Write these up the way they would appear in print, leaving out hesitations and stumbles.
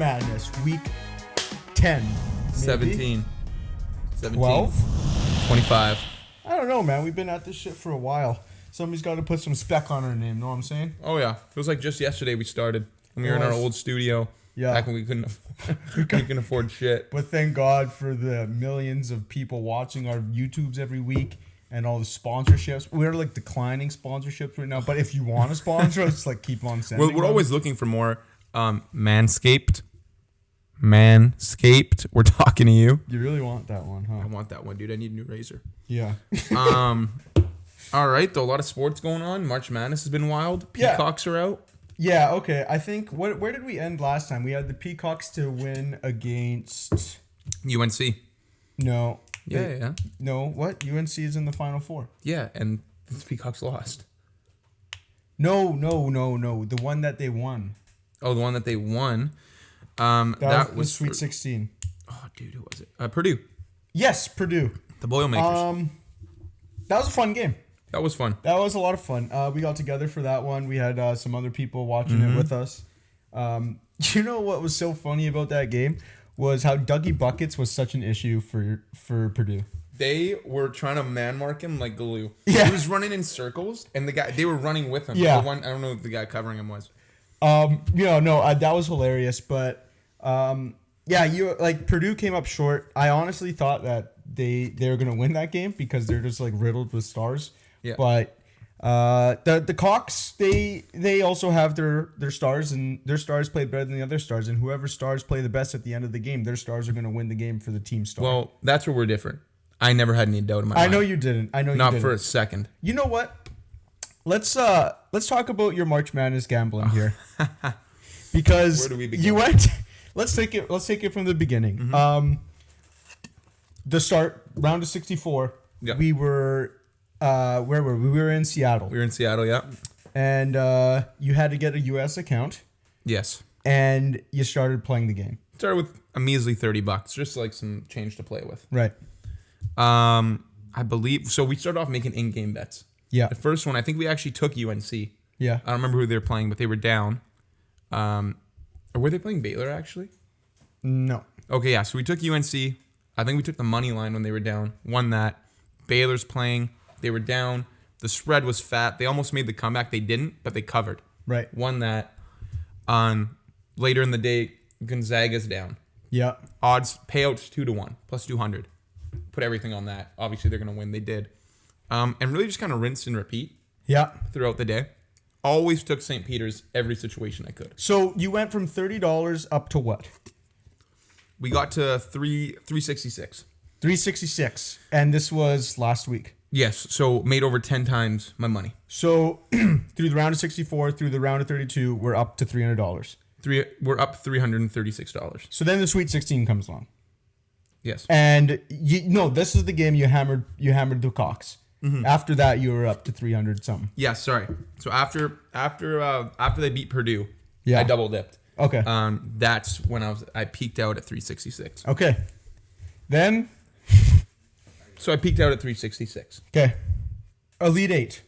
Madness, week 10. Maybe? 17. 12? 25. I don't know, man. We've been at this shit for a while. Somebody's got to put some spec on our name, know what I'm saying? Oh, yeah. It was like just yesterday we started. When we were in our old studio. Yeah. Back when we couldn't afford shit. But thank God for the millions of people watching our YouTubes every week and all the sponsorships. We're like declining sponsorships right now. But if you want to sponsor us, like keep on sending We're always looking for more. Manscaped. We're talking to you. You really want that one, huh? I want that one, dude. I need a new razor. Yeah. All right, though. A lot of sports going on. March Madness has been wild. Peacocks are out. Yeah, okay. I think, where did we end last time? We had the Peacocks to win against... UNC. No. Yeah. No, what? UNC is in the Final Four. Yeah, and the Peacocks lost. No. The one that they won. Oh, the one that they won. That was Sweet 16. Oh, dude, who was it? Purdue. Yes, Purdue. The Boilermakers. That was a fun game. That was fun. That was a lot of fun. We got together for that one. We had some other people watching it with us. You know what was so funny about that game was how Dougie Buckets was such an issue for Purdue. They were trying to man mark him like glue. Yeah. He was running in circles, and they were running with him. Yeah. The one, I don't know who the guy covering him was. That was hilarious. But Purdue came up short. I honestly thought that they were gonna win that game because they're just like riddled with stars. Yeah. But the Cox, they also have their stars, and their stars play better than the other stars, and whoever stars play the best at the end of the game, their stars are gonna win the game for the team star. Well, that's where we're different. I never had any doubt in my mind. I know you didn't. Not for a second. You know what? Let's talk about your March Madness gambling here. Because where do we begin? You went. Let's take it from the beginning. Mm-hmm. The start round of 64. Yeah. We were where were we? We were in Seattle. We were in Seattle, yeah. And you had to get a US account. Yes. And you started playing the game. Started with a measly $30, just like some change to play with. Right. I believe so. We started off making in-game bets. Yeah. The first one, I think we actually took UNC. Yeah. I don't remember who they were playing, but they were down. Or were they playing Baylor actually? No. Okay, yeah. So we took UNC. I think we took the money line when they were down. Won that. Baylor's playing. They were down. The spread was fat. They almost made the comeback. They didn't, but they covered. Right. Won that. Later in the day, Gonzaga's down. Yeah. Odds, payouts 2-1, plus 200. Put everything on that. Obviously, they're going to win. They did. And really just kind of rinse and repeat. Yeah. Throughout the day. Always took St. Peter's every situation I could. So you went from $30 up to what? We got to 366. 366, and this was last week. Yes, so made over 10 times my money. So through the round of 64, through the round of 32, we're up to $300. We're up $336. So then the Sweet 16 comes along. Yes. And this is the game you hammered the Cox. Mm-hmm. After that, you were up to 300 something. Yeah, sorry. So after they beat Purdue, yeah. I double dipped. Okay. That's when I peaked out at 366. Okay. Then. So I peaked out at 366. Okay. Elite Eight.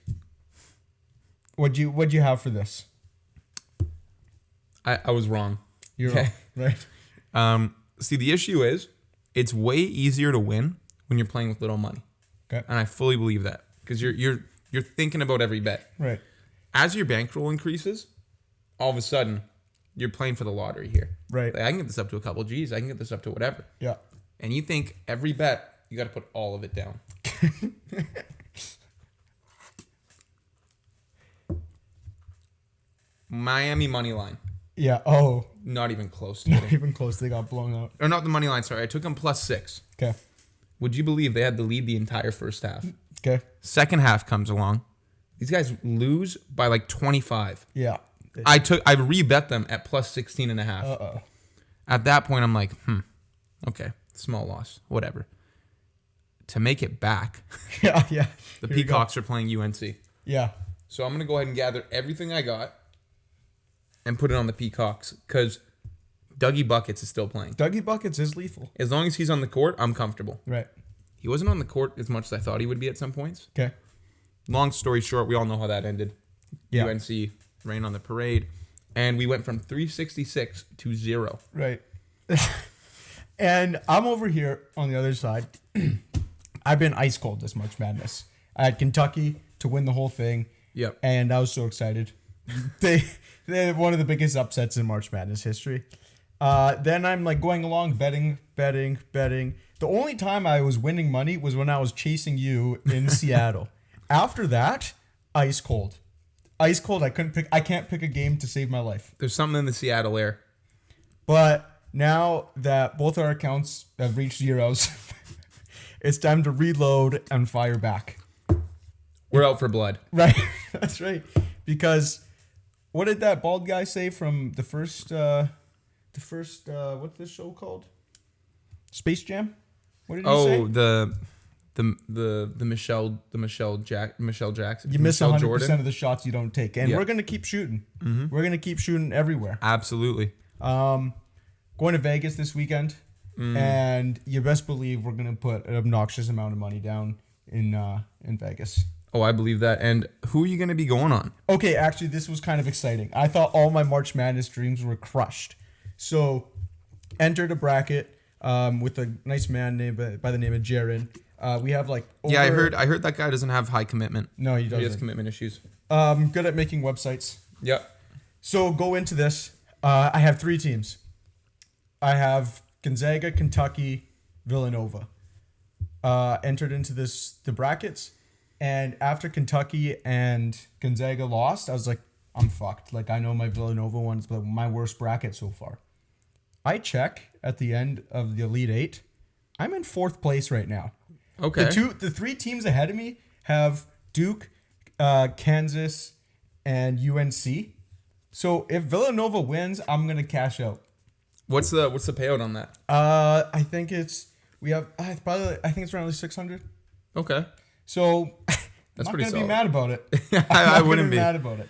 What'd you have for this? I was wrong. You're wrong, right? See, the issue is, it's way easier to win when you're playing with little money. Okay. And I fully believe that because you're thinking about every bet. Right. As your bankroll increases, all of a sudden, you're playing for the lottery here. Right. Like, I can get this up to a couple G's. I can get this up to whatever. Yeah. And you think every bet, you got to put all of it down. Miami money line. Yeah. Oh. Not even close to Not it. even close. They got blown out. Or not the money line, sorry. I took them +6. Okay. Would you believe they had the lead the entire first half? Okay. Second half comes along. These guys lose by like 25. Yeah. I rebet them at +16.5. Uh-oh. At that point, I'm like, okay, small loss, whatever. To make it back, yeah. the Peacocks are playing UNC. Yeah. So I'm going to go ahead and gather everything I got and put it on the Peacocks because Dougie Buckets is still playing. Dougie Buckets is lethal. As long as he's on the court, I'm comfortable. Right. He wasn't on the court as much as I thought he would be at some points. Okay. Long story short, we all know how that ended. Yeah. UNC rain on the parade. and we went from 366 to 0. Right. And I'm over here on the other side. I've been ice cold this March Madness. I had Kentucky to win the whole thing. Yep. And I was so excited. They had one of the biggest upsets in March Madness history. Then I'm like going along betting. The only time I was winning money was when I was chasing you in Seattle. After that, ice cold. Ice cold. I can't pick a game to save my life. There's something in the Seattle air. But now that both our accounts have reached zeros, it's time to reload and fire back. We're out for blood. Right. That's right. Because what did that bald guy say from the first what's this show called? Space Jam? What did he say? Oh, the Michelle Jackson. You miss Michelle 100% Jordan. of the shots you don't take. And we're going to keep shooting. Mm-hmm. We're going to keep shooting everywhere. Absolutely. Going to Vegas this weekend. And you best believe we're going to put an obnoxious amount of money down in Vegas. Oh, I believe that. And who are you going to be going on? Okay, actually, this was kind of exciting. I thought all my March Madness dreams were crushed. So, entered a bracket with a nice man by the name of Jaelen. We have like I heard that guy doesn't have high commitment. No, he doesn't. He has commitment issues. Good at making websites. Yep. So go into this. I have 3 teams. I have Gonzaga, Kentucky, Villanova. Entered into the brackets. And after Kentucky and Gonzaga lost, I was like, I'm fucked. Like, I know my Villanova one's my worst bracket so far. I check at the end of the Elite 8. I'm in 4th place right now. Okay. The 3 teams ahead of me have Duke, Kansas, and UNC. So if Villanova wins, I'm gonna cash out. What's the payout on that? I think it's around like 600. Okay. So That's I'm pretty not gonna solid. be mad about it. I wouldn't be mad about it.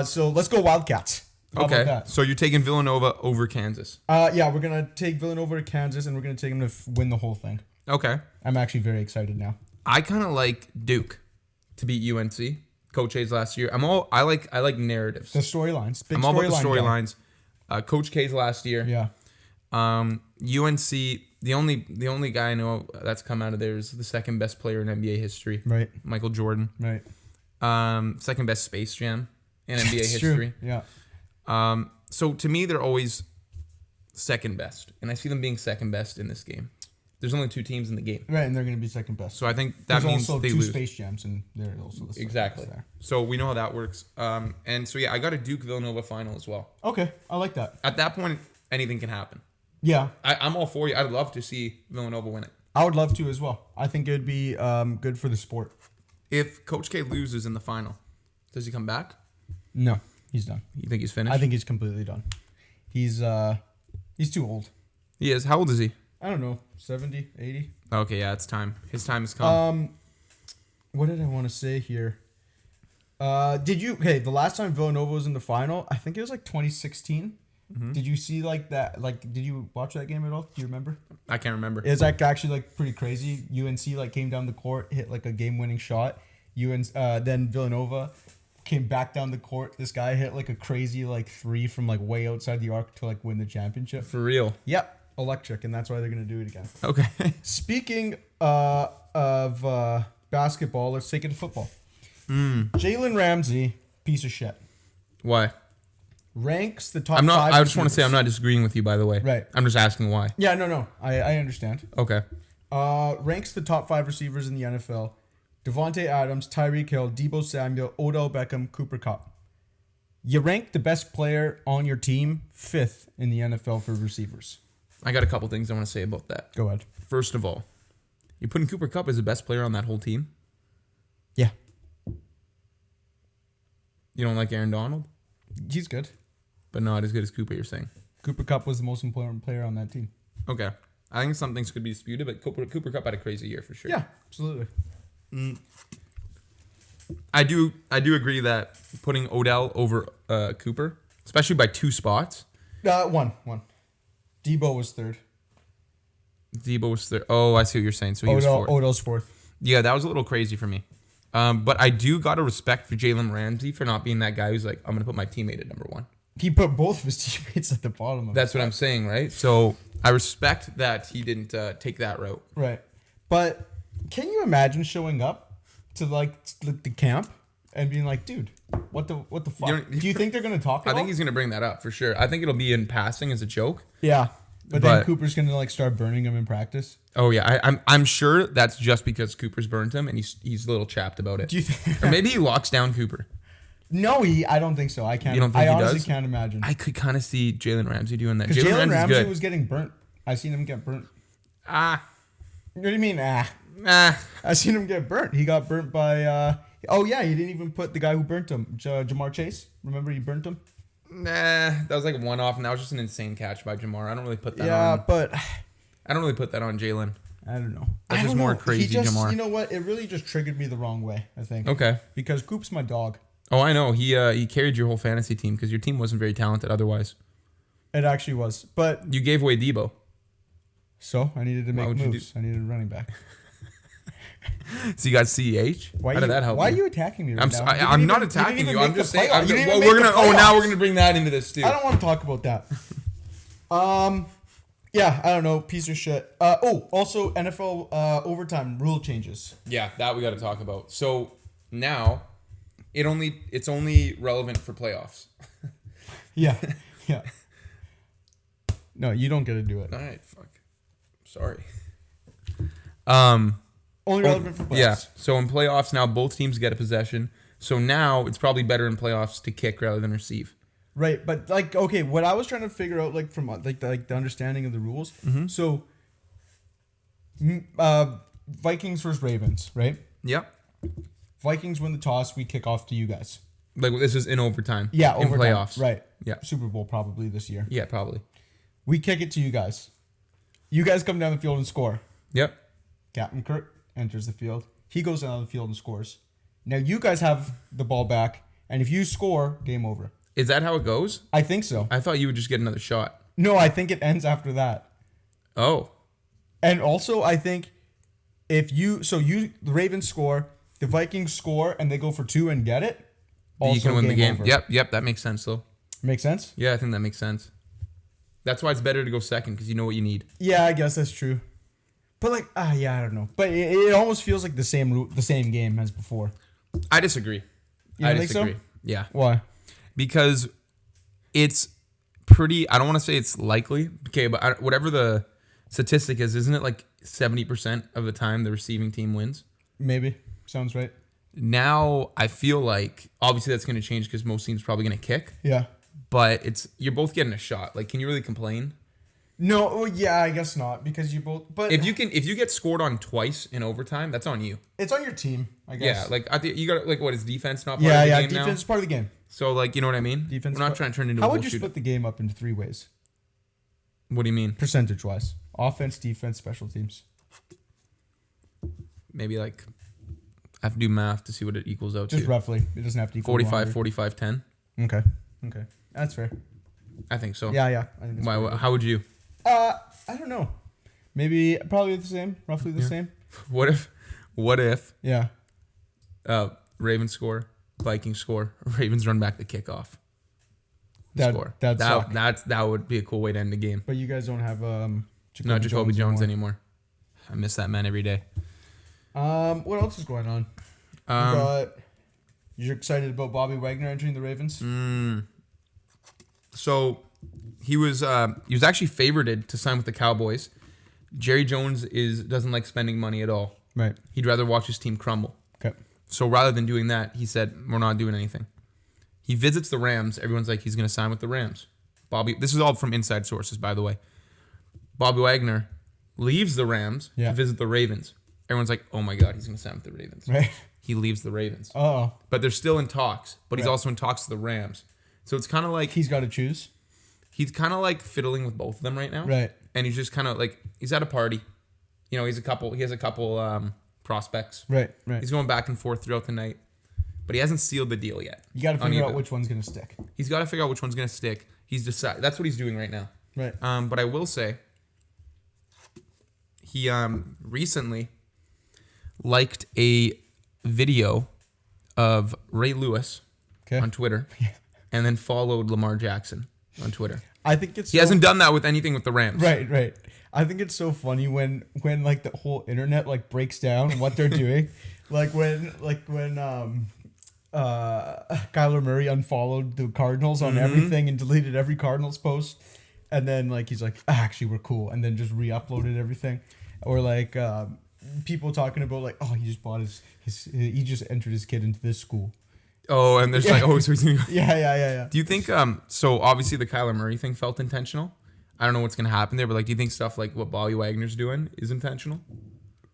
So let's go Wildcats. How about Okay. that? So you're taking Villanova over Kansas. Yeah, we're gonna take Villanova to Kansas, and we're gonna take them to win the whole thing. Okay. I'm actually very excited now. I kind of like Duke to beat UNC. Coach K's last year. I like narratives. The storylines. I'm all about the storylines. Coach K's last year. Yeah. UNC. The only guy I know that's come out of there is the second best player in NBA history. Right. Michael Jordan. Right. Second best Space Jam in NBA It's history. true. Yeah. So to me, they're always second best, and I see them being second best in this game. There's only 2 teams in the game, Right, and they're going to be second best. so I think that There's means also they 2 lose. Space Jams, and they're also the second Exactly. best there. So we know how that works. And so yeah, I got a Duke Villanova final as well. Okay, I like that. At that point, anything can happen. Yeah, I'm all for you. I'd love to see Villanova win it. I would love to as well. I think it would be good for the sport. If Coach K loses in the final, does he come back? No, he's done. You think he's finished? I think he's completely done. He's too old. He is. How old is he? I don't know, 70, 80? Okay, yeah, it's time. His time has come. What did I want to say here? The last time Villanova was in the final, I think it was like 2016. Mm-hmm. Did you see like that? Like, did you watch that game at all? Do you remember? I can't remember. It was like actually like pretty crazy. UNC like came down the court, hit like a game-winning shot. Then Villanova came back down the court. This guy hit like a crazy like 3 from like way outside the arc to like win the championship. For real? Yep. Electric, and that's why they're gonna do it again. Okay. Speaking of basketball, let's take it to football. Jaelen Ramsey, piece of shit. Why? Ranks the top. I'm not. 5 I just want to receivers. say I'm not disagreeing with you. By the way. Right. I'm just asking why. Yeah, no. I understand. Okay. Ranks the top 5 receivers in the NFL. Devontae Adams, Tyreek Hill, Deebo Samuel, Odell Beckham, Cooper Kupp. You rank the best player on your team 5th in the NFL for receivers. I got a couple things I want to say about that. Go ahead. First of all, you're putting Cooper Kupp as the best player on that whole team? Yeah. You don't like Aaron Donald? He's good. But not as good as Cooper, you're saying? Cooper Kupp was the most important player on that team. Okay. I think some things could be disputed, but Cooper Kupp had a crazy year for sure. Yeah, absolutely. I do agree that putting Odell over Cooper, especially by 2 spots. One. Deebo was 3rd. Deebo was 3rd. Oh, I see what you're saying. So he was 4th. Odell's 4th. Yeah, that was a little crazy for me. But I do got to respect for Jaelen Ramsey for not being that guy who's like, I'm going to put my teammate at number 1. He put both of his teammates at the bottom of That's what I'm saying, right? So I respect that he didn't take that route. Right. But can you imagine showing up to the camp and being like, dude, what the fuck? Do you think they're gonna talk about? I think he's gonna bring that up for sure. I think it'll be in passing as a joke. Yeah. But then Cooper's gonna start burning him in practice. Oh yeah, I'm sure that's just because Cooper's burned him and he's a little chapped about it. Do you think? Or maybe he locks down Cooper. No, I don't think so. I can't. You don't think I he honestly does? can't imagine. I could kind of see Jaelen Ramsey doing that. Because Jaelen Ramsey was getting burnt. I seen him get burnt. What do you mean? I seen him get burnt. He got burnt by. Oh yeah, he didn't even put the guy who burnt him, Jamar Chase. Remember he burnt him? Nah, that was like a one-off, and that was just an insane catch by Jamar. I don't really put that on. Yeah, but I don't really put that on Jalen. I don't know. That's just more crazy, Jamar. You know what? It really just triggered me the wrong way, I think. Okay. Because Coop's my dog. Oh, I know. He carried your whole fantasy team because your team wasn't very talented otherwise. It actually was, but you gave away Debo. So I needed to make moves. I needed a running back. So you got CEH. How did that help? Why are you attacking me right now? I'm not attacking you. I'm just saying. Now we're gonna bring that into this too. I don't want to talk about that. Yeah, I don't know. Piece of shit. Also NFL overtime rule changes. Yeah, that we got to talk about. So now, it's only relevant for playoffs. Yeah. No, you don't get to do it. All right, fuck. Sorry. Only relevant for playoffs. Yeah. So in playoffs now, both teams get a possession. So now it's probably better in playoffs to kick rather than receive. Right, but okay, what I was trying to figure out, from the understanding of the rules. Mm-hmm. So, Vikings versus Ravens, right? Yep. Vikings win the toss. We kick off to you guys. Like this is in overtime. Yeah, in overtime. Playoffs. Right. Yeah. Super Bowl probably this year. Yeah, probably. We kick it to you guys. You guys come down the field and score. Yep. Captain Kirk enters the field. He goes down the field and scores. Now you guys have the ball back, and if you score, game over. Is that how it goes? I think so. I thought you would just get another shot. No, I think it ends after that. Oh. And also, I think the Ravens score, the Vikings score, and they go for 2 and get it. Also, you can win the game. Over. Yep. That makes sense, though. Makes sense? Yeah, I think that makes sense. That's why it's better to go second, because you know what you need. Yeah, I guess that's true. But I don't know. But it almost feels like the same game as before. I disagree. I disagree. So? Yeah. Why? Because it's pretty. I don't want to say it's likely. Okay, but whatever the statistic is, isn't it like 70% of the time the receiving team wins? Maybe. Sounds right. Now I feel like obviously that's going to change because most teams are probably going to kick. Yeah. But you're both getting a shot. Like, can you really complain? No. Well, yeah, I guess not because you both. But if you get scored on twice in overtime, that's on you. It's on your team, I guess. Yeah, like you got what is defense not part of the game now? Yeah, defense is part of the game. So you know what I mean? Defense. We're not trying to turn into. How would you split the game up into 3 ways? What do you mean? Percentage wise, offense, defense, special teams. Maybe I have to do math to see what it equals out to. Just roughly. It doesn't have to equal 45, 10. Okay. That's fair. I think so. Yeah. I think Why? How would you? I don't know. Maybe probably the same. Roughly the same. What if? Yeah. Ravens score, Vikings score, Ravens run back the kickoff. Score. That would be a cool way to end the game. But you guys don't have Jacoby Jones anymore. I miss that man every day. What else is going on? You're excited about Bobby Wagner entering the Ravens? So he was actually favorited to sign with the Cowboys. Jerry Jones doesn't like spending money at all. Right. He'd rather watch his team crumble. Okay. So rather than doing that, he said, "We're not doing anything." He visits the Rams. Everyone's like, he's going to sign with the Rams. This is all from inside sources, by the way. Bobby Wagner leaves the Rams to visit the Ravens. Everyone's like, oh my God, he's going to sign with the Ravens. Right. He leaves the Ravens. Oh. But they're still in talks. But he's also in talks to the Rams. So it's kind of like... He's got to choose. He's kind of like fiddling with both of them right now. Right. And he's just kind of like... He's at a party. He has a couple prospects. Right. He's going back and forth throughout the night. But he hasn't sealed the deal yet. You got to figure out which one's going to stick. He's got to figure out which one's going to stick. He's decided. That's what he's doing right now. Right. But I will say, he recently liked a video of Ray Lewis on Twitter. Yeah. Yeah. And then followed Lamar Jackson on Twitter. I think He hasn't done that with anything with the Rams. Right. I think it's so funny when like the whole internet like breaks down what they're doing. like when Kyler Murray unfollowed the Cardinals on everything and deleted every Cardinals post, and then like he's like, actually we're cool, and then just re-uploaded everything, or like people talking about like, oh, he just bought he just entered his kid into this school. Oh, and there's like, oh, so he's yeah. Do you think so obviously the Kyler Murray thing felt intentional? I don't know what's gonna happen there, but like, do you think stuff like what Bobby Wagner's doing is intentional?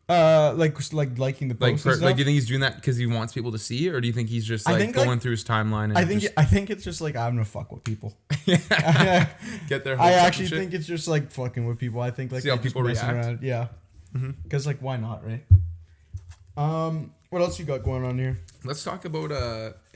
Like liking the post. Like, do you think he's doing that because he wants people to see, or do you think he's just like going through his timeline? And I think it's just like, I'm gonna fuck with people. Get their. I actually think it's just like fucking with people. I think like see how people react. Around. Yeah. Because like, why not, right? What else you got going on here? Let's talk about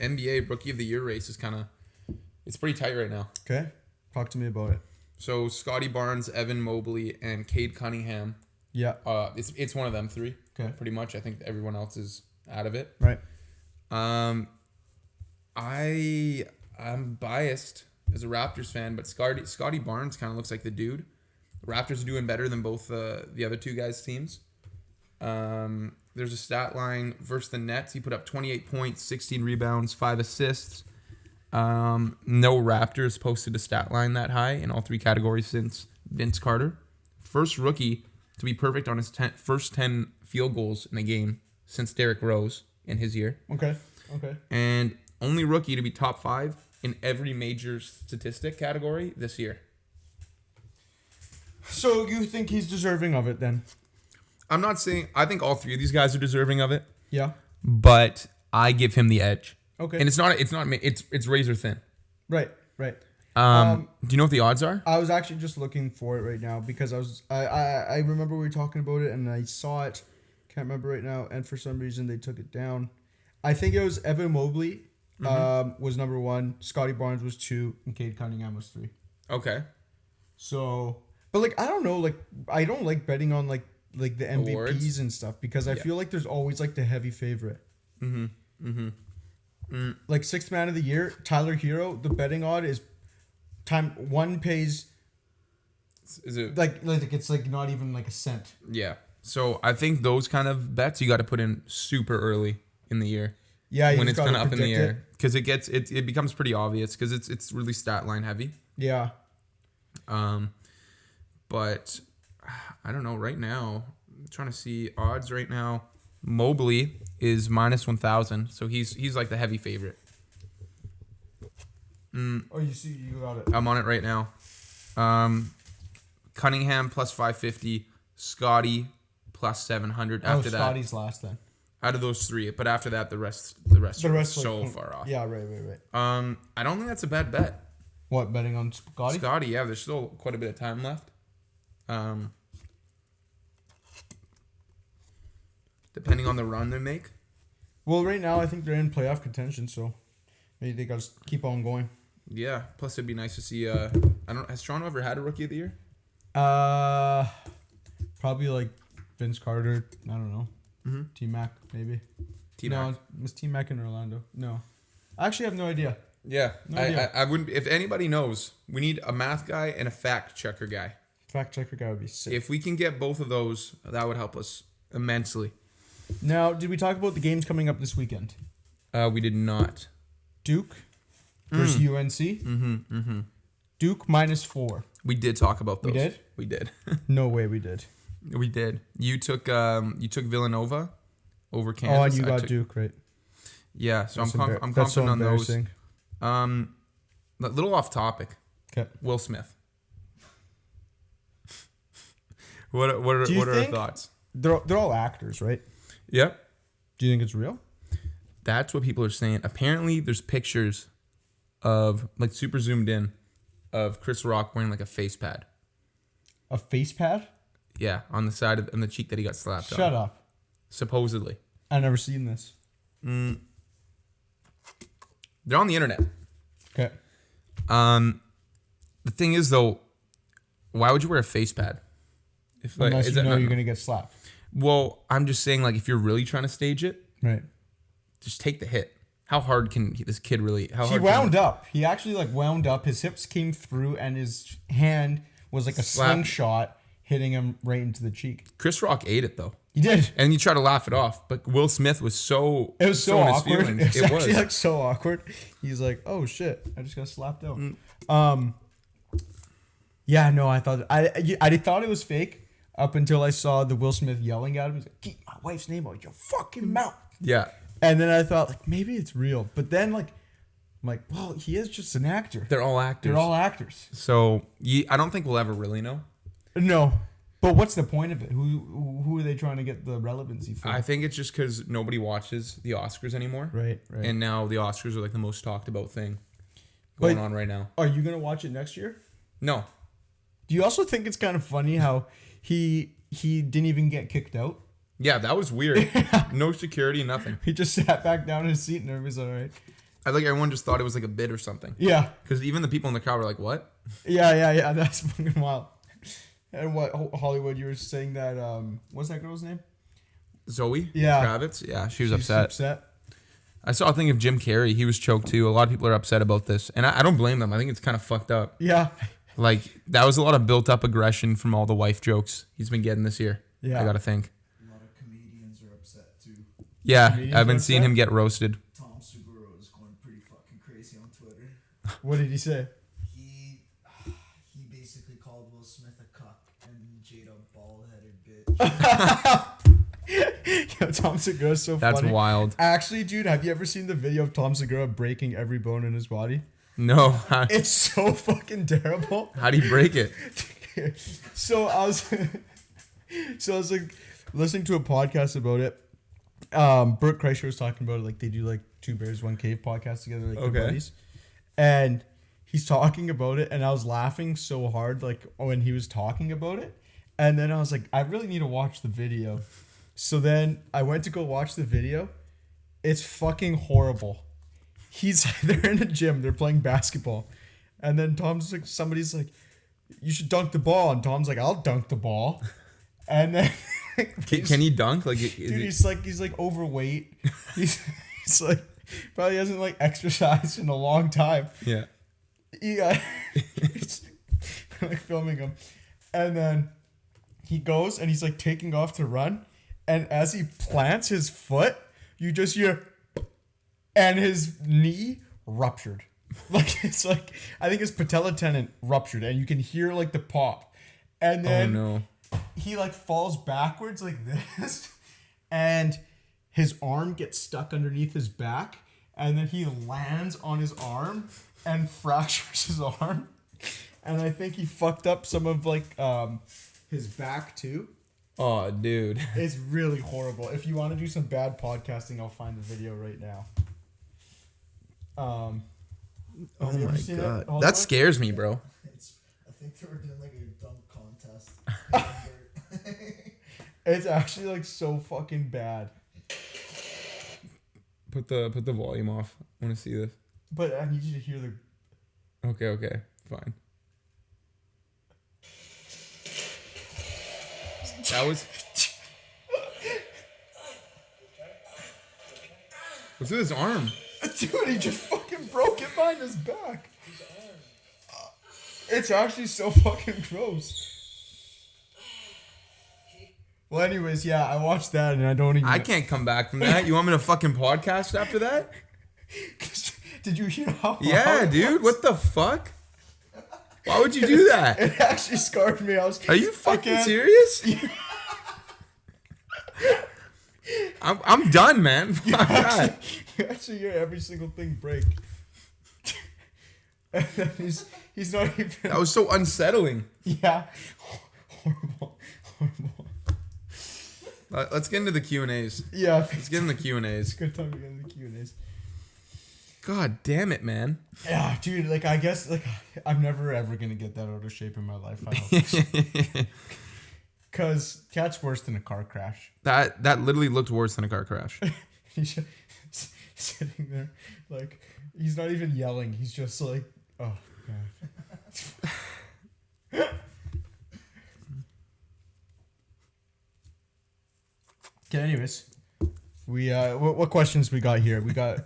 NBA Rookie of the Year race. It's pretty tight right now. Okay, talk to me about it. So Scotty Barnes, Evan Mobley, and Cade Cunningham. Yeah. It's one of them three. Okay. Pretty much. I think everyone else is out of it. Right. I'm biased as a Raptors fan, but Scotty Barnes kind of looks like the dude. The Raptors are doing better than both the other two guys' teams. There's a stat line versus the Nets. He put up 28 points, 16 rebounds, 5 assists. No Raptors posted a stat line that high in all three categories since Vince Carter. First rookie to be perfect on his first 10 field goals in a game since Derrick Rose in his year. Okay. And only rookie to be top 5 in every major statistic category this year. So you think he's deserving of it then? I'm not saying I think all three of these guys are deserving of it. Yeah. But I give him the edge. Okay. And it's razor thin. Right. Do you know what the odds are? I was actually just looking for it right now because I remember we were talking about it and I saw it. Can't remember right now, and for some reason they took it down. I think it was Evan Mobley was number 1, Scotty Barnes was 2, and Cade Cunningham was 3. Okay. So, but like I don't know, like I don't like betting on like the MVPs awards and stuff because I feel like there's always like the heavy favorite. Like 6th man of the year, Tyler Hero, the betting odd is time 1 pays. Is it like it's like not even like a cent? Yeah. So I think those kind of bets you got to put in super early in the year. Yeah, when it's kind of up in the air because it becomes pretty obvious because it's really stat line heavy. Yeah. But I don't know right now. I'm trying to see odds right now. Mobley is minus 1,000, so he's like the heavy favorite. Oh, you got it. I'm on it right now. Cunningham plus 550, Scotty plus 700. After Scotty's last then. Out of those three, but after that, the rest are so far off. Yeah, right. I don't think that's a bad bet. What, betting on Scotty? Scotty, yeah. There's still quite a bit of time left. Depending on the run they make. Well, right now I think they're in playoff contention, so maybe they got to keep on going. Yeah. Plus, it'd be nice to see. Has Toronto ever had a Rookie of the Year? Probably like Vince Carter. I don't know. T-Mac, maybe. T-Mac. No, was T-Mac in Orlando? No. I actually have no idea. Yeah. I wouldn't. If anybody knows, we need a math guy and a fact checker guy. Fact checker guy would be sick. If we can get both of those, that would help us immensely. Now, did we talk about the games coming up this weekend? We did not. Duke versus UNC. Duke -4. We did talk about those. We did? We did. No way we did. We did. You took Villanova over Kansas. Oh, and you got Duke, right? Yeah, so I'm confident on those. A little off topic. Okay. Will Smith. What are our thoughts? They're all actors, right? Yep. Do you think it's real? That's what people are saying. Apparently, there's pictures of like super zoomed in of Chris Rock wearing like a face pad. A face pad? Yeah, on the side on the cheek that he got slapped on. Shut up. Supposedly. I've never seen this. They're on the internet. Okay. The thing is though, why would you wear a face pad? Unless you know you're gonna get slapped. Well, I'm just saying, like, if you're really trying to stage it, right? just take the hit. How hard can this kid really? He wound up. He actually like wound up. His hips came through, and his hand was like a slingshot hitting him right into the cheek. Chris Rock ate it though. He did, and you try to laugh it off, but Will Smith was so. It was so awkward. It was actually like so awkward. He's like, "Oh shit, I just got slapped out." Yeah, no, I thought I thought it was fake up until I saw the Will Smith yelling at him. He's like, "Keep my wife's name out your fucking mouth." Yeah. And then I thought, like, maybe it's real. But then, like, I'm like, well, he is just an actor. They're all actors. So I don't think we'll ever really know. No. But what's the point of it? Who are they trying to get the relevancy for? I think it's just because nobody watches the Oscars anymore. Right. And now the Oscars are like the most talked about thing going on right now. Are you going to watch it next year? No. Do you also think it's kind of funny how he didn't even get kicked out? Yeah, that was weird. No security, nothing. He just sat back down in his seat and everybody's all right. I think everyone just thought it was like a bit or something. Yeah. Because even the people in the crowd were like, what? Yeah. That's fucking wild. And what, Hollywood, you were saying that, what's that girl's name? Zoe? Yeah. Kravitz? Yeah, she's upset. I saw a thing of Jim Carrey. He was choked too. A lot of people are upset about this. And I don't blame them. I think it's kind of fucked up. Yeah. Like, that was a lot of built up aggression from all the wife jokes he's been getting this year. Yeah. I got to think. A lot of comedians are upset too. Yeah, I've been seeing him get roasted. Tom Segura is going pretty fucking crazy on Twitter. What did he say? He basically called Will Smith a cuck and Jada a bald-headed bitch. Yo, Tom Segura's so funny. That's wild. Actually, dude, have you ever seen the video of Tom Segura breaking every bone in his body? No. It's so fucking terrible. How do you break it? So I was like listening to a podcast about it. Bert Kreischer was talking about it, like they do like Two Bears One Cave podcast together, like okay. Good buddies. And he's talking about it, and I was laughing so hard, like when he was talking about it. And then I was like, I really need to watch the video. So then I went to go watch the video. It's fucking horrible. They're in a gym, they're playing basketball. And then Tom's like, somebody's like, you should dunk the ball. And Tom's like, I'll dunk the ball. And then can he dunk? Like, dude, he's like overweight. He's like, probably hasn't like exercised in a long time. Yeah. Yeah. Like filming him. And then he goes and he's like taking off to run. And as he plants his foot, you just hear, and his knee ruptured. Like, it's like, I think his patella tendon ruptured, and you can hear like the pop. And then he like falls backwards like this, and his arm gets stuck underneath his back, and then he lands on his arm and fractures his arm. And I think he fucked up some of like his back too. Oh, dude. It's really horrible. If you want to do some bad podcasting, I'll find the video right now. Oh my god. That scares me, bro. I think they were doing like a dunk contest. It's actually like so fucking bad. Put the volume off. I want to see this. But I need you to hear the... Okay. Fine. That was... What's with his arm? Dude, he just fucking broke it behind his back. It's actually so fucking gross. Well, anyways, yeah, I watched that and I don't even... I can't come back from that. You want me to fucking podcast after that? Did you hear how... Yeah, dude. What the fuck? Why would you do that? It actually scarred me. Are you fucking serious? I'm done, man. You actually hear every single thing break. And then he's not even... That was so unsettling. Yeah. Horrible. Let's get into the Q&As. Yeah. Let's get into the Q&As. It's a good time to get into the Q&As. God damn it, man. Yeah, dude, like, I guess, like, I'm never ever going to get that out of shape in my life. I don't. Because cat's worse than a car crash. That literally looked worse than a car crash. He's just sitting there, like, he's not even yelling. He's just like, oh, God. Okay, anyways. We what questions we got here? We got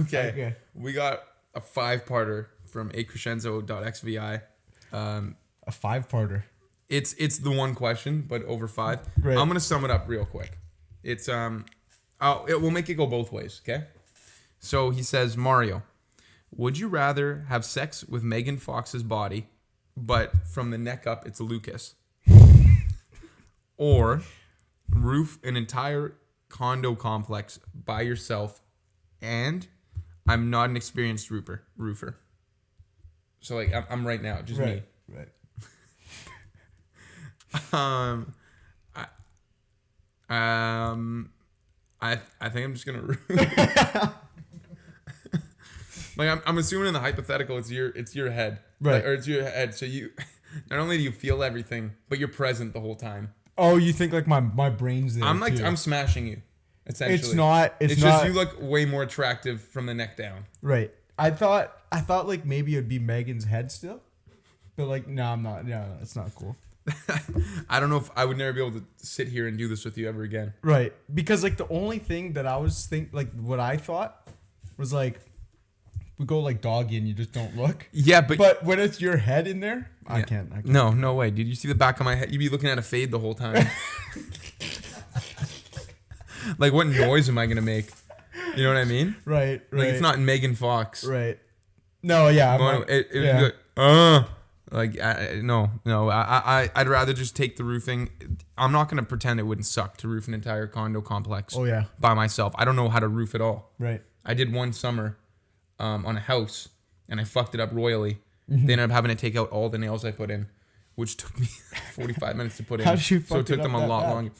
Okay. We got a 5-parter from acrescenzo.xvi. A 5-parter. It's the one question, but over 5. Right. I'm gonna sum it up real quick. It's we'll make it go both ways. Okay. So he says, Mario, would you rather have sex with Megan Fox's body, but from the neck up it's Lucas, or roof an entire condo complex by yourself, and I'm not an experienced roofer. So like I'm right now, just me. Right. I think I'm just gonna like I'm assuming in the hypothetical it's your head, right? Like, or it's your head. So you not only do you feel everything, but you're present the whole time. Oh, you think like my brain's there? I'm smashing you. Essentially, it's not. It's not, just you look way more attractive from the neck down. Right. I thought like maybe it'd be Megan's head still, but like no, I'm not. No, it's not cool. I don't know if I would never be able to sit here and do this with you ever again. Right. Because like the only thing that I was what I thought was like we go like doggy and you just don't look. Yeah, but when it's your head in there, yeah. I can't. No way. Did you see the back of my head? You'd be looking at a fade the whole time. Like what noise am I gonna make? You know what I mean? Right. Like it's not Megan Fox. Right. No. Yeah. It would be like, I'd rather just take the roofing. I'm not going to pretend it wouldn't suck to roof an entire condo complex by myself. I don't know how to roof at all. Right. I did one summer on a house, and I fucked it up royally. Mm-hmm. They ended up having to take out all the nails I put in, which took me 45 minutes to put in. How did you fuck so it took them a lot bad? longer.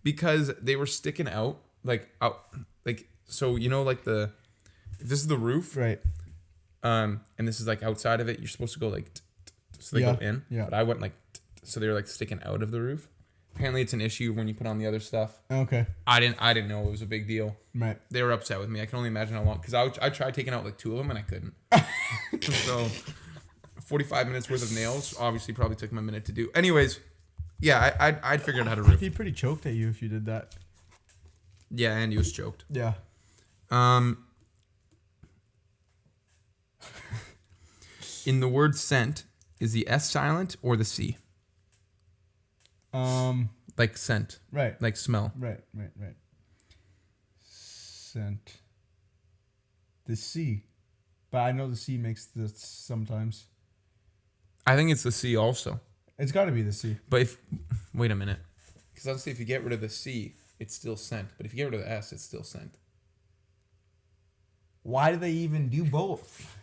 Because they were sticking out, so you know, like this is the roof. Right. And this is like outside of it. You're supposed to go like... So they go in, but I went like, so they were like sticking out of the roof. Apparently it's an issue when you put on the other stuff. Okay. I didn't know it was a big deal. Right. They were upset with me. I can only imagine how long, because I tried taking out like 2 of them and I couldn't. So 45 minutes worth of nails obviously probably took him a minute to do. Anyways, yeah, I'd figured out how to roof. He'd be pretty choked at you if you did that. Yeah, and he was choked. Yeah. In the word scent, is the S silent or the C? Like scent. Right. Like smell. Right. Scent. The C. But I know the C makes this sometimes. I think it's the C also. It's got to be the C. But wait a minute. Because I'll say if you get rid of the C, it's still scent. But if you get rid of the S, it's still scent. Why do they even do both?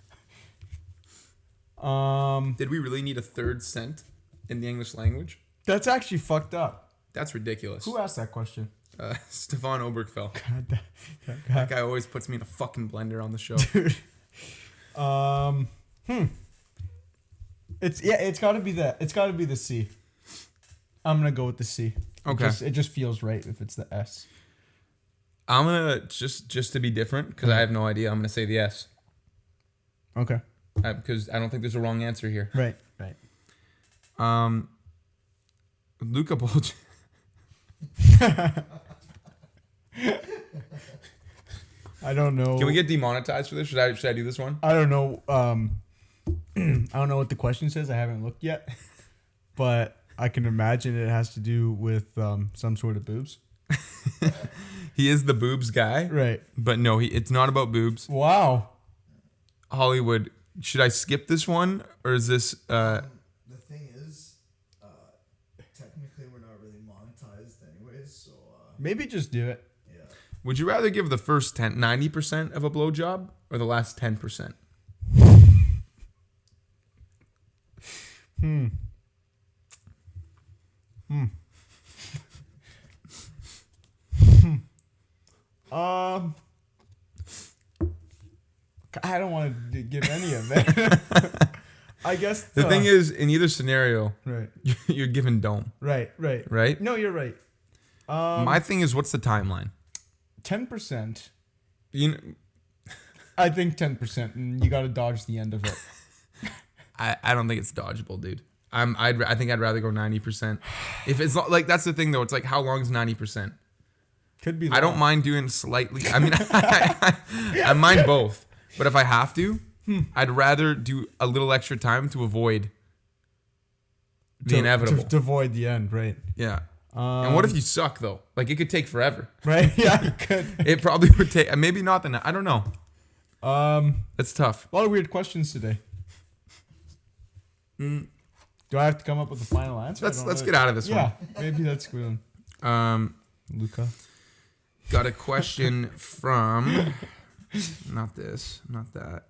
Did we really need a third scent in the English language? That's actually fucked up. That's ridiculous. Who asked that question? Stefan Obergfell. God, that guy always puts me in a fucking blender on the show. Dude. It's got to be that. It's got to be the C. I'm gonna go with the C. Okay. It just feels right if it's the S. I'm gonna just to be different because I have no idea. I'm gonna say the S. Okay. Because I don't think there's a wrong answer here. Right. Luka Bolch. I don't know. Can we get demonetized for this? Should I do this one? I don't know. I don't know what the question says. I haven't looked yet, but I can imagine it has to do with some sort of boobs. He is the boobs guy, right? But no, it's not about boobs. Wow. Hollywood. Should I skip this one, or is this? The thing is, technically we're not really monetized anyways, so maybe just do it. Yeah. Would you rather give the first 90% of a blowjob or the last 10%? I don't want to give any of it. I guess the thing is, in either scenario, right, you're given dome. Right. No, you're right. My thing is, what's the timeline? 10%. I think 10%, and you got to dodge the end of it. I don't think it's dodgeable, dude. I think I'd rather go 90%. If it's not, like, that's the thing though. It's like, how long is 90%? Could be. I don't mind doing slightly. I mean, I mind both. But if I have to, I'd rather do a little extra time to avoid the inevitable. To avoid the end, right? Yeah. And what if you suck, though? Like, it could take forever. Right? Yeah, it could. It probably would take, maybe not the night. I don't know. That's tough. A lot of weird questions today. Do I have to come up with a final answer? Let's get out of this one. Yeah, maybe that's good. Luca. Got a question from, not that.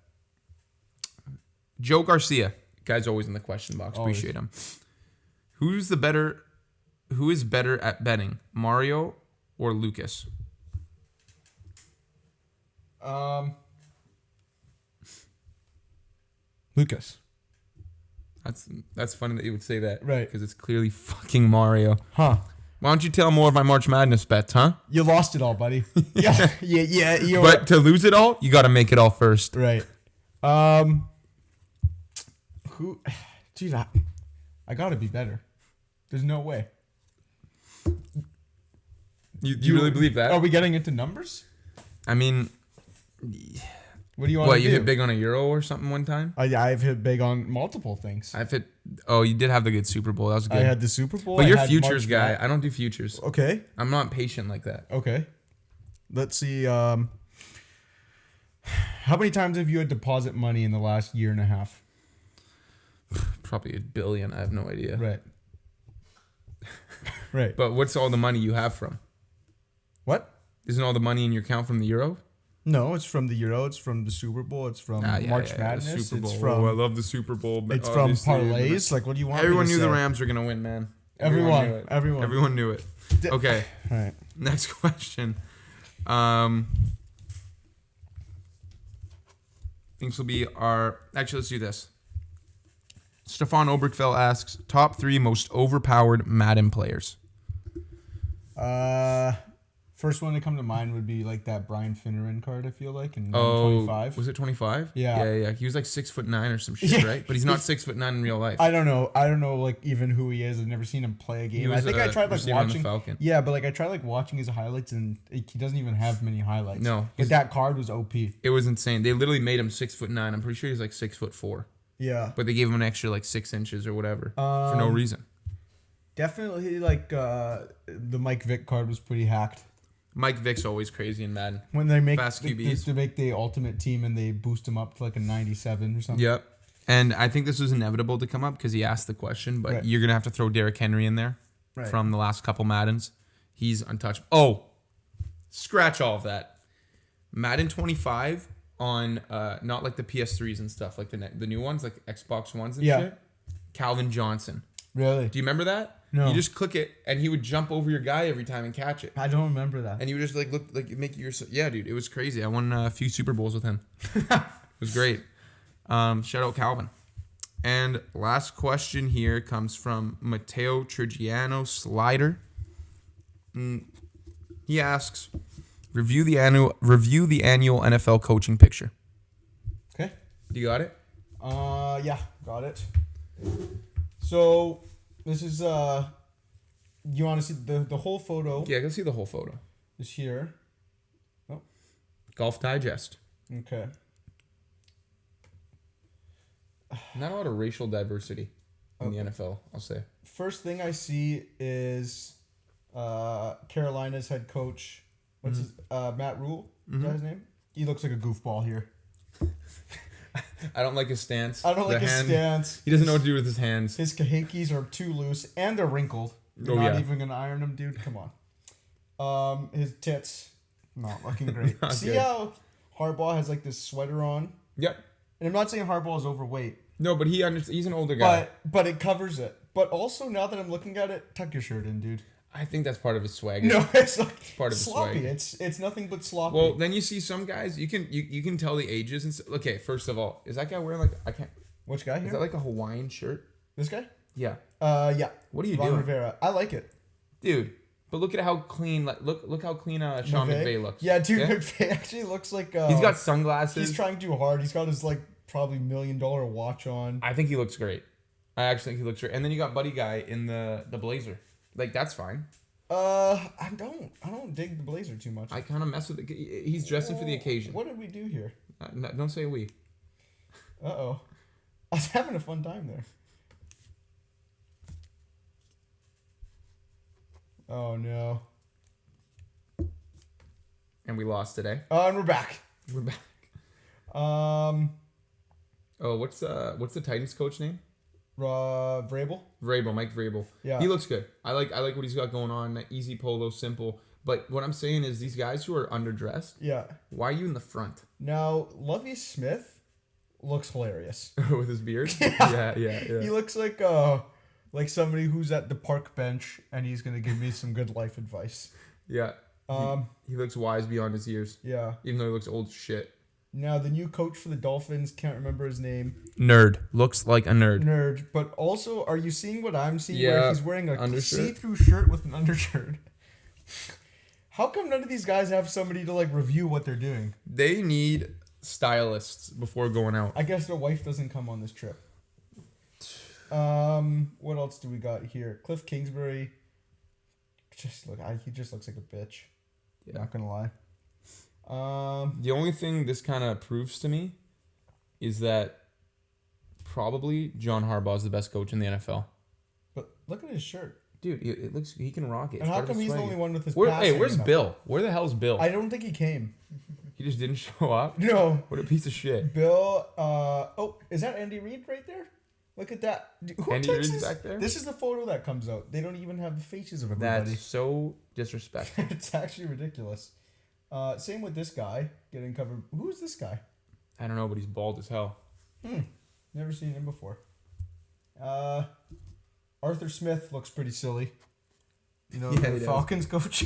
Joe Garcia. Guy's always in the question box. Always. Appreciate him. Who is better at betting, Mario or Lucas? Lucas. That's funny that you would say that. Right. Because it's clearly fucking Mario. Huh. Why don't you tell more of my March Madness bets, huh? You lost it all, buddy. Yeah. But to lose it all, you got to make it all first. Right. Who? Dude, I gotta be better. There's no way. You really believe that? Are we getting into numbers? I mean, what do you want to do? You hit big on a Euro or something one time? I've hit big on multiple things. You did have the good Super Bowl. That was good. I had the Super Bowl. But you're futures guy. I don't do futures. Okay. I'm not patient like that. Okay. Let's see. How many times have you had deposit money in the last year and a half? Probably 1 billion. I have no idea. Right. Right. But what's all the money you have from? What? Isn't all the money in your account from the Euro? No, it's from the Euro. It's from the Super Bowl. It's from March Madness. The Super Bowl. It's from. I love the Super Bowl. It's from parlays. Like, what do you want? Everyone knew the Rams were gonna win, man. Everyone knew it. Okay. All right. Next question. Things will be our. Actually, let's do this. Stefan Oberkfell asks, top 3 most overpowered Madden players. First one to come to mind would be like that Brian Finneran card, I feel like, in 25. Was it 25? Yeah. Yeah. He was like 6'9" or some shit, right? But he's not 6'9" in real life. I don't know, like even who he is. I've never seen him play a game. I think I tried like watching. Falcon. Yeah, but like I tried like watching his highlights, and he doesn't even have many highlights. No. But that card was OP. It was insane. They literally made him 6'9". I'm pretty sure he's like 6'4". Yeah. But they gave him an extra like 6 inches or whatever for no reason. Definitely like the Mike Vick card was pretty hacked. Mike Vick's always crazy in Madden. When they make fast QBs to make the ultimate team and they boost him up to like a 97 or something. Yep. And I think this was inevitable to come up because he asked the question, but you're going to have to throw Derrick Henry in there from the last couple Maddens. He's untouchable. Oh, scratch all of that. Madden 25 on not like the PS3s and stuff, like the new ones, like Xbox Ones and shit. Calvin Johnson. Really? Do you remember that? No. You just click it and he would jump over your guy every time and catch it. I don't remember that. And you would just like look like make your dude. It was crazy. I won a few Super Bowls with him. It was great. Shout out Calvin. And last question here comes from Matteo Trigiano Slider. He asks, review the annual NFL coaching picture. Okay. You got it? Yeah, got it. So this is you want to see the whole photo? Yeah, I can see the whole photo. Is here. Oh. Golf Digest. Okay. Not a lot of racial diversity in the NFL, I'll say. First thing I see is Carolina's head coach. What's his Matt Rule? Is that his name? He looks like a goofball here. I don't like his stance. I don't like his stance. He doesn't know what to do with his hands. His kahakis are too loose and they're wrinkled. You're not even gonna iron them, dude. Come on. His tits not looking great. See good. How Harbaugh has like this sweater on? Yep. And I'm not saying Harbaugh is overweight. No, but he's an older guy. But it covers it. But also now that I'm looking at it, tuck your shirt in, dude. I think that's part of his swag. No, it's like part of sloppy. His swag. It's nothing but sloppy. Well, then you see some guys. You can tell the ages and okay. First of all, is that guy wearing like I can't? Which guy here? Is that like a Hawaiian shirt? This guy? Yeah. Yeah. What are you Ron doing, Rivera? I like it, dude. But look at how clean. Like look how clean Sean McVay looks. Yeah, dude. Okay? McVay actually looks like he's got sunglasses. He's trying too hard. He's got his like probably $1 million watch on. I think he looks great. I actually think he looks great. And then you got Buddy Guy in the blazer. Like that's fine. I don't dig the blazer too much. I kind of mess with it. He's dressing for the occasion. What did we do here? No, don't say we. Uh-oh. I was having a fun time there. Oh, no. And we lost today. And we're back. We're back. Oh, what's the Titans coach name? Vrabel? Mike Vrabel. Yeah. He looks good. I like what he's got going on. Easy polo, simple. But what I'm saying is these guys who are underdressed. Yeah. Why are you in the front? Now, Lovie Smith looks hilarious. With his beard? Yeah. He looks like somebody who's at the park bench and he's going to give me some good life advice. Yeah. He looks wise beyond his years. Yeah. Even though he looks old as shit. Now, the new coach for the Dolphins, can't remember his name. Nerd. Looks like a nerd. But also, are you seeing what I'm seeing? Yeah. Where he's wearing a undershirt. see-through shirt with an undershirt. How come none of these guys have somebody to review what they're doing? They need stylists before going out. I guess their wife doesn't come on this trip. What else do we got here? Cliff Kingsbury. He just looks like a bitch. Yeah. Not gonna lie. The only thing this kind of proves to me is that probably John Harbaugh is the best coach in the NFL. But look at his shirt. Dude, it looks he can rock it. And how come he's the only one with his where's Bill? Where the hell's Bill? I don't think he came. He just didn't show up? No. What a piece of shit. Bill, is that Andy Reid right there? Look at that. Andy Reid's back there? This is the photo that comes out. They don't even have the faces of everybody. That's so disrespectful. It's actually ridiculous. Same with this guy getting covered. Who is this guy? I don't know, but he's bald as hell. Never seen him before. Arthur Smith looks pretty silly. The Falcons coach.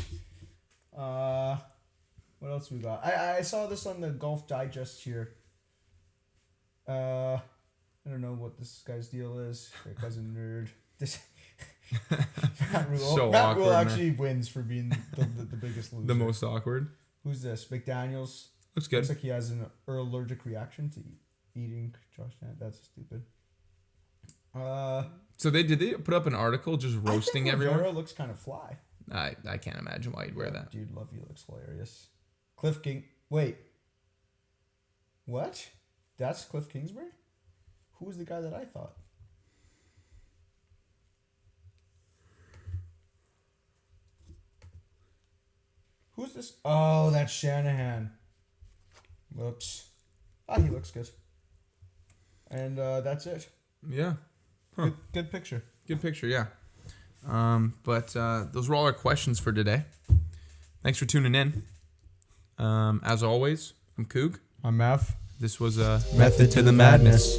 What else we got? I saw this on the Golf Digest here. I don't know what this guy's deal is. That guy's a nerd. Matt Rule actually wins for being the biggest loser. The most awkward. Who's this? McDaniels. Looks good. Looks like he has an allergic reaction to eating Josh Nant. That's stupid. So did they put up an article just roasting everyone? Rivera looks kind of fly. I can't imagine why you'd wear that. Dude, Lovey looks hilarious. Cliff King. Wait. What? That's Cliff Kingsbury? Who was the guy that I thought? Who's this? Oh, that's Shanahan. Whoops. He looks good. And that's it. Yeah. Huh. Good picture. Good picture, yeah. But those were all our questions for today. Thanks for tuning in. As always, I'm Coog. I'm Mav. This was a Method to the Madness.